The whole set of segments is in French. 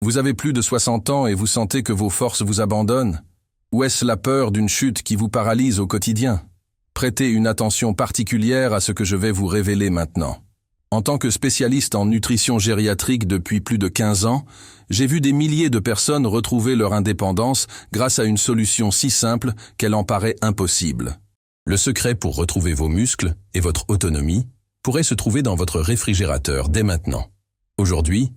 Vous avez plus de 60 ans et vous sentez que vos forces vous abandonnent? Ou est-ce la peur d'une chute qui vous paralyse au quotidien? Prêtez une attention particulière à ce que je vais vous révéler maintenant. En tant que spécialiste en nutrition gériatrique depuis plus de 15 ans, j'ai vu des milliers de personnes retrouver leur indépendance grâce à une solution si simple qu'elle en paraît impossible. Le secret pour retrouver vos muscles et votre autonomie pourrait se trouver dans votre réfrigérateur dès maintenant. Aujourd'hui,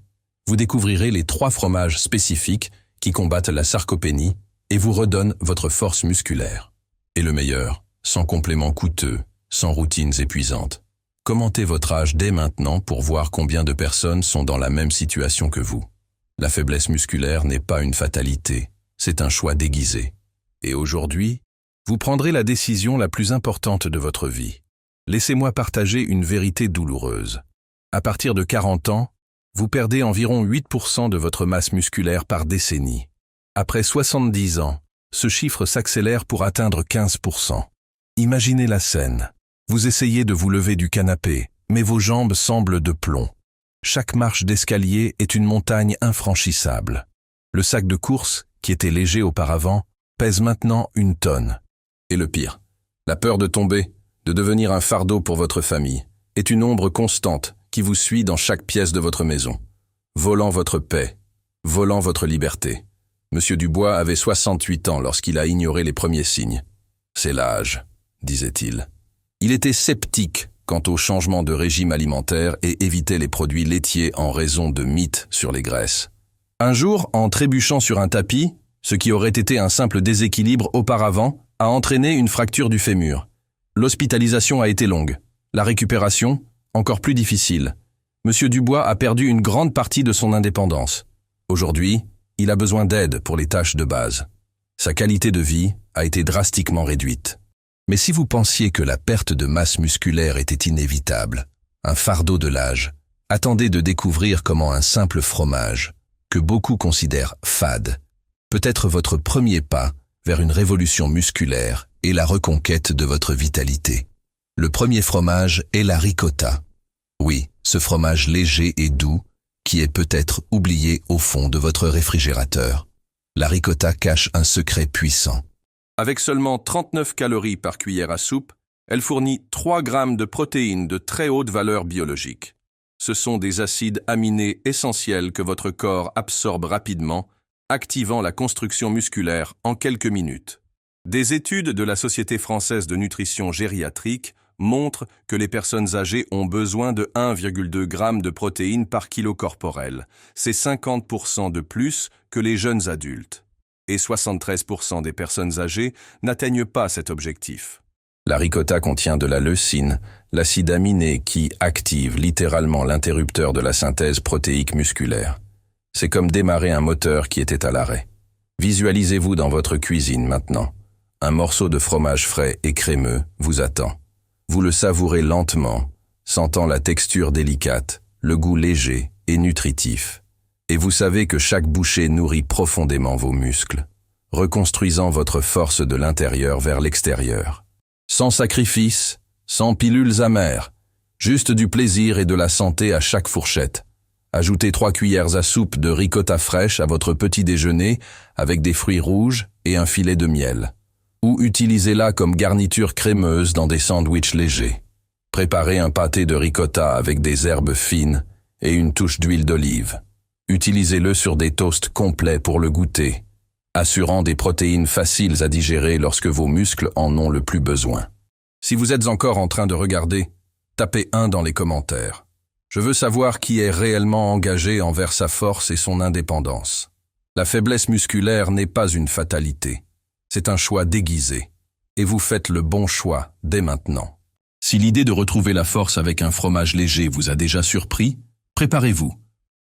vous découvrirez les 3 fromages spécifiques qui combattent la sarcopénie et vous redonnent votre force musculaire. Et le meilleur, sans compléments coûteux, sans routines épuisantes. Commentez votre âge dès maintenant pour voir combien de personnes sont dans la même situation que vous. La faiblesse musculaire n'est pas une fatalité, c'est un choix déguisé. Et aujourd'hui, vous prendrez la décision la plus importante de votre vie. Laissez-moi partager une vérité douloureuse. À partir de 40 ans, vous perdez environ 8% de votre masse musculaire par décennie. Après 70 ans, ce chiffre s'accélère pour atteindre 15%. Imaginez la scène. Vous essayez de vous lever du canapé, mais vos jambes semblent de plomb. Chaque marche d'escalier est une montagne infranchissable. Le sac de course, qui était léger auparavant, pèse maintenant 1 tonne. Et le pire, la peur de tomber, de devenir un fardeau pour votre famille, est une ombre constante qui vous suit dans chaque pièce de votre maison, volant votre paix, volant votre liberté. Monsieur Dubois avait 68 ans lorsqu'il a ignoré les premiers signes. « C'est l'âge », disait-il. Il était sceptique quant au changement de régime alimentaire et évitait les produits laitiers en raison de mythes sur les graisses. Un jour, en trébuchant sur un tapis, ce qui aurait été un simple déséquilibre auparavant, a entraîné une fracture du fémur. L'hospitalisation a été longue. La récupération, encore plus difficile. Monsieur Dubois a perdu une grande partie de son indépendance. Aujourd'hui, il a besoin d'aide pour les tâches de base. Sa qualité de vie a été drastiquement réduite. Mais si vous pensiez que la perte de masse musculaire était inévitable, un fardeau de l'âge, attendez de découvrir comment un simple fromage, que beaucoup considèrent fade, peut être votre premier pas vers une révolution musculaire et la reconquête de votre vitalité. Le premier fromage est la ricotta. Oui, ce fromage léger et doux qui est peut-être oublié au fond de votre réfrigérateur. La ricotta cache un secret puissant. Avec seulement 39 calories par cuillère à soupe, elle fournit 3 grammes de protéines de très haute valeur biologique. Ce sont des acides aminés essentiels que votre corps absorbe rapidement, activant la construction musculaire en quelques minutes. Des études de la Société française de nutrition gériatrique montrent que les personnes âgées ont besoin de 1,2 g de protéines par kilo corporel. C'est 50% de plus que les jeunes adultes. Et 73% des personnes âgées n'atteignent pas cet objectif. La ricotta contient de la leucine, l'acide aminé qui active littéralement l'interrupteur de la synthèse protéique musculaire. C'est comme démarrer un moteur qui était à l'arrêt. Visualisez-vous dans votre cuisine maintenant. Un morceau de fromage frais et crémeux vous attend. Vous le savourez lentement, sentant la texture délicate, le goût léger et nutritif. Et vous savez que chaque bouchée nourrit profondément vos muscles, reconstruisant votre force de l'intérieur vers l'extérieur. Sans sacrifice, sans pilules amères, juste du plaisir et de la santé à chaque fourchette. Ajoutez 3 cuillères à soupe de ricotta fraîche à votre petit déjeuner avec des fruits rouges et un filet de miel. Ou utilisez-la comme garniture crémeuse dans des sandwichs légers. Préparez un pâté de ricotta avec des herbes fines et une touche d'huile d'olive. Utilisez-le sur des toasts complets pour le goûter, assurant des protéines faciles à digérer lorsque vos muscles en ont le plus besoin. Si vous êtes encore en train de regarder, tapez 1 dans les commentaires. Je veux savoir qui est réellement engagé envers sa force et son indépendance. La faiblesse musculaire n'est pas une fatalité. C'est un choix déguisé. Et vous faites le bon choix dès maintenant. Si l'idée de retrouver la force avec un fromage léger vous a déjà surpris, préparez-vous.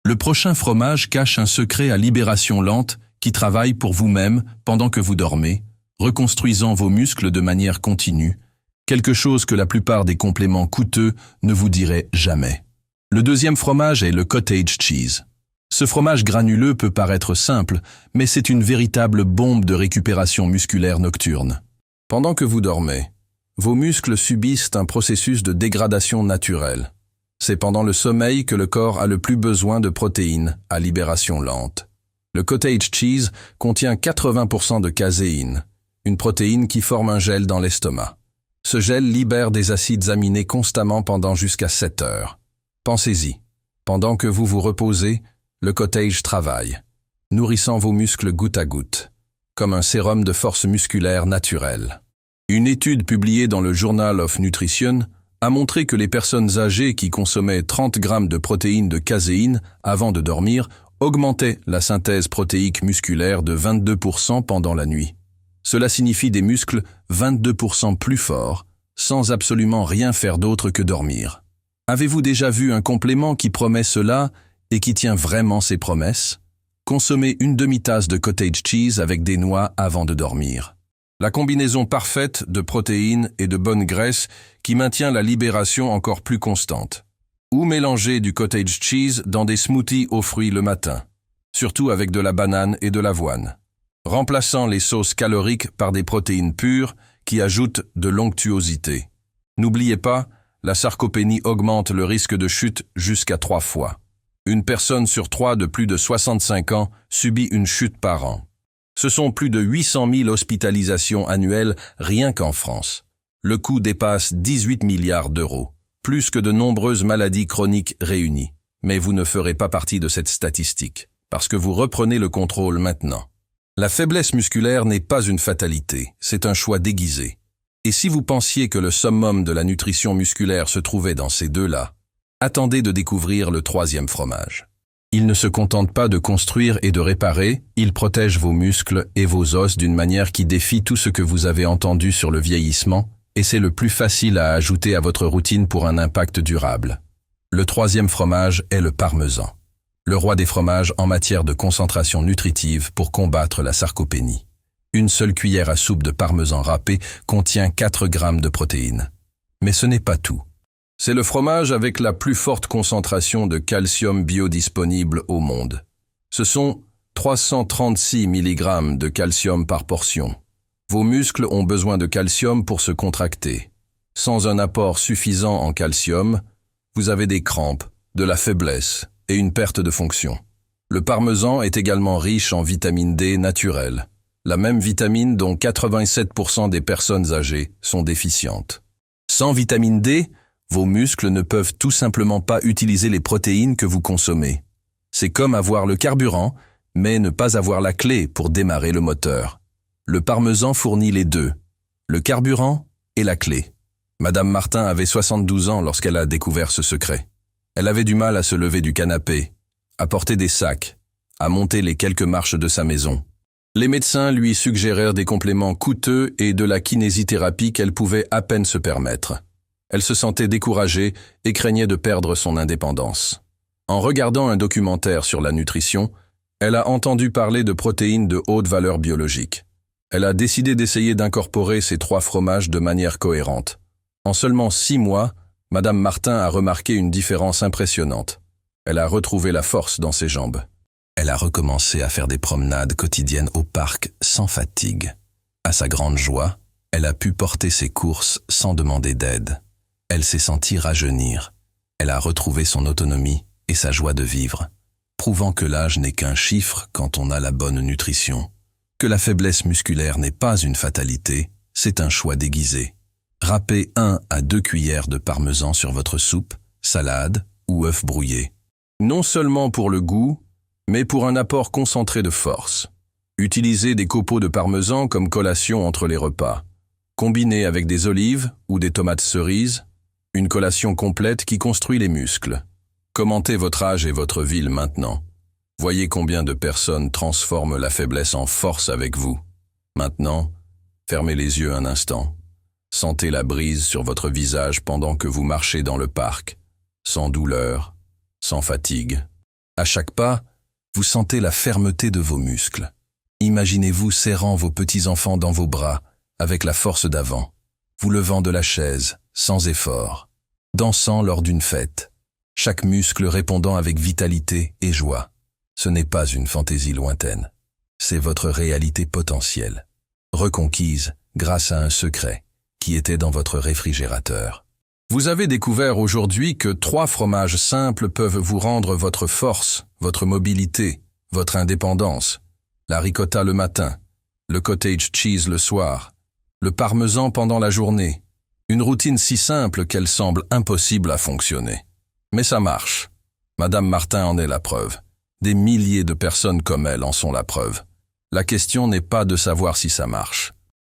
Le prochain fromage cache un secret à libération lente qui travaille pour vous-même pendant que vous dormez, reconstruisant vos muscles de manière continue, quelque chose que la plupart des compléments coûteux ne vous diraient jamais. Le deuxième fromage est le cottage cheese. Ce fromage granuleux peut paraître simple, mais c'est une véritable bombe de récupération musculaire nocturne. Pendant que vous dormez, vos muscles subissent un processus de dégradation naturelle. C'est pendant le sommeil que le corps a le plus besoin de protéines à libération lente. Le cottage cheese contient 80% de caséine, une protéine qui forme un gel dans l'estomac. Ce gel libère des acides aminés constamment pendant jusqu'à 7 heures. Pensez-y. Pendant que vous vous reposez, le cottage travaille, nourrissant vos muscles goutte à goutte, comme un sérum de force musculaire naturelle. Une étude publiée dans le Journal of Nutrition a montré que les personnes âgées qui consommaient 30 grammes de protéines de caséine avant de dormir augmentaient la synthèse protéique musculaire de 22% pendant la nuit. Cela signifie des muscles 22% plus forts, sans absolument rien faire d'autre que dormir. Avez-vous déjà vu un complément qui promet cela et qui tient vraiment ses promesses? Consommez une demi-tasse de cottage cheese avec des noix avant de dormir. La combinaison parfaite de protéines et de bonne graisse qui maintient la libération encore plus constante. Ou mélangez du cottage cheese dans des smoothies aux fruits le matin, surtout avec de la banane et de l'avoine, remplaçant les sauces caloriques par des protéines pures qui ajoutent de l'onctuosité. N'oubliez pas, la sarcopénie augmente le risque de chute jusqu'à 3 fois. Une personne sur 3 de plus de 65 ans subit une chute par an. Ce sont plus de 800 000 hospitalisations annuelles rien qu'en France. Le coût dépasse 18 milliards d'euros, plus que de nombreuses maladies chroniques réunies. Mais vous ne ferez pas partie de cette statistique, parce que vous reprenez le contrôle maintenant. La faiblesse musculaire n'est pas une fatalité, c'est un choix déguisé. Et si vous pensiez que le summum de la nutrition musculaire se trouvait dans ces deux-là, attendez de découvrir le 3e fromage. Il ne se contente pas de construire et de réparer, il protège vos muscles et vos os d'une manière qui défie tout ce que vous avez entendu sur le vieillissement, et c'est le plus facile à ajouter à votre routine pour un impact durable. Le 3e fromage est le parmesan, le roi des fromages en matière de concentration nutritive pour combattre la sarcopénie. Une seule cuillère à soupe de parmesan râpé contient 4 grammes de protéines. Mais ce n'est pas tout. C'est le fromage avec la plus forte concentration de calcium biodisponible au monde. Ce sont 336 mg de calcium par portion. Vos muscles ont besoin de calcium pour se contracter. Sans un apport suffisant en calcium, vous avez des crampes, de la faiblesse et une perte de fonction. Le parmesan est également riche en vitamine D naturelle, la même vitamine dont 87% des personnes âgées sont déficientes. Sans vitamine D, vos muscles ne peuvent tout simplement pas utiliser les protéines que vous consommez. C'est comme avoir le carburant, mais ne pas avoir la clé pour démarrer le moteur. Le parmesan fournit les deux, le carburant et la clé. Madame Martin avait 72 ans lorsqu'elle a découvert ce secret. Elle avait du mal à se lever du canapé, à porter des sacs, à monter les quelques marches de sa maison. Les médecins lui suggérèrent des compléments coûteux et de la kinésithérapie qu'elle pouvait à peine se permettre. Elle se sentait découragée et craignait de perdre son indépendance. En regardant un documentaire sur la nutrition, elle a entendu parler de protéines de haute valeur biologique. Elle a décidé d'essayer d'incorporer ces 3 fromages de manière cohérente. En seulement 6 mois, Madame Martin a remarqué une différence impressionnante. Elle a retrouvé la force dans ses jambes. Elle a recommencé à faire des promenades quotidiennes au parc sans fatigue. À sa grande joie, elle a pu porter ses courses sans demander d'aide. Elle s'est sentie rajeunir. Elle a retrouvé son autonomie et sa joie de vivre, prouvant que l'âge n'est qu'un chiffre quand on a la bonne nutrition. Que la faiblesse musculaire n'est pas une fatalité, c'est un choix déguisé. Râpez 1 à 2 cuillères de parmesan sur votre soupe, salade ou œuf brouillé. Non seulement pour le goût, mais pour un apport concentré de force. Utilisez des copeaux de parmesan comme collation entre les repas. Combinez avec des olives ou des tomates cerises, une collation complète qui construit les muscles. Commentez votre âge et votre ville maintenant. Voyez combien de personnes transforment la faiblesse en force avec vous. Maintenant, fermez les yeux un instant. Sentez la brise sur votre visage pendant que vous marchez dans le parc, sans douleur, sans fatigue. À chaque pas, vous sentez la fermeté de vos muscles. Imaginez-vous serrant vos petits-enfants dans vos bras avec la force d'avant, vous levant de la chaise, sans effort, dansant lors d'une fête, chaque muscle répondant avec vitalité et joie. Ce n'est pas une fantaisie lointaine, c'est votre réalité potentielle, reconquise grâce à un secret qui était dans votre réfrigérateur. Vous avez découvert aujourd'hui que 3 fromages simples peuvent vous rendre votre force, votre mobilité, votre indépendance, la ricotta le matin, le cottage cheese le soir, le parmesan pendant la journée. Une routine si simple qu'elle semble impossible à fonctionner. Mais ça marche. Madame Martin en est la preuve. Des milliers de personnes comme elle en sont la preuve. La question n'est pas de savoir si ça marche.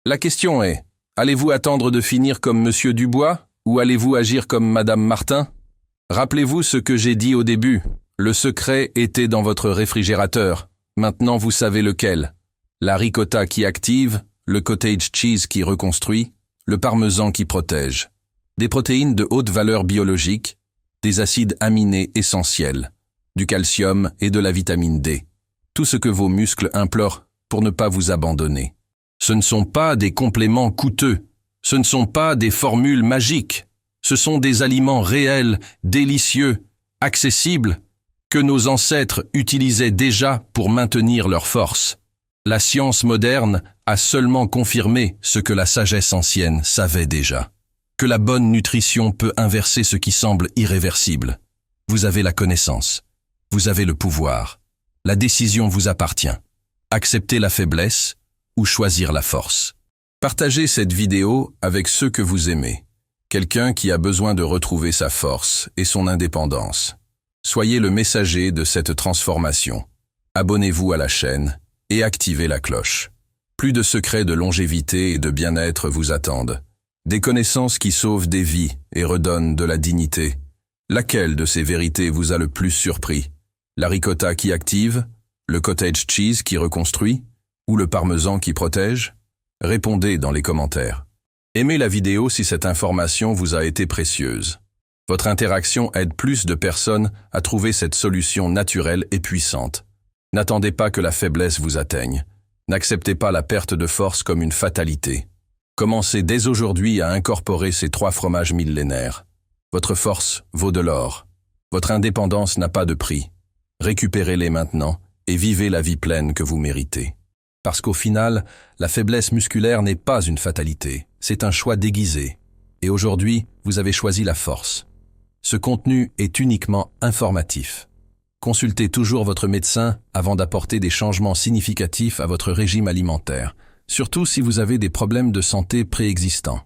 La question est, allez-vous attendre de finir comme Monsieur Dubois ou allez-vous agir comme Madame Martin? Rappelez-vous ce que j'ai dit au début. Le secret était dans votre réfrigérateur. Maintenant vous savez lequel. La ricotta qui active, le cottage cheese qui reconstruit, le parmesan qui protège. Des protéines de haute valeur biologique, des acides aminés essentiels, du calcium et de la vitamine D. Tout ce que vos muscles implorent pour ne pas vous abandonner. Ce ne sont pas des compléments coûteux, ce ne sont pas des formules magiques, ce sont des aliments réels, délicieux, accessibles, que nos ancêtres utilisaient déjà pour maintenir leur force. La science moderne a seulement confirmé ce que la sagesse ancienne savait déjà. Que la bonne nutrition peut inverser ce qui semble irréversible. Vous avez la connaissance. Vous avez le pouvoir. La décision vous appartient. Accepter la faiblesse ou choisir la force. Partagez cette vidéo avec ceux que vous aimez. Quelqu'un qui a besoin de retrouver sa force et son indépendance. Soyez le messager de cette transformation. Abonnez-vous à la chaîne et activez la cloche. Plus de secrets de longévité et de bien-être vous attendent. Des connaissances qui sauvent des vies et redonnent de la dignité. Laquelle de ces vérités vous a le plus surpris? La ricotta qui active? Le cottage cheese qui reconstruit? Ou le parmesan qui protège? Répondez dans les commentaires. Aimez la vidéo si cette information vous a été précieuse. Votre interaction aide plus de personnes à trouver cette solution naturelle et puissante. N'attendez pas que la faiblesse vous atteigne. N'acceptez pas la perte de force comme une fatalité. Commencez dès aujourd'hui à incorporer ces 3 fromages millénaires. Votre force vaut de l'or. Votre indépendance n'a pas de prix. Récupérez-les maintenant et vivez la vie pleine que vous méritez. Parce qu'au final, la faiblesse musculaire n'est pas une fatalité, c'est un choix déguisé. Et aujourd'hui, vous avez choisi la force. Ce contenu est uniquement informatif. Consultez toujours votre médecin avant d'apporter des changements significatifs à votre régime alimentaire, surtout si vous avez des problèmes de santé préexistants.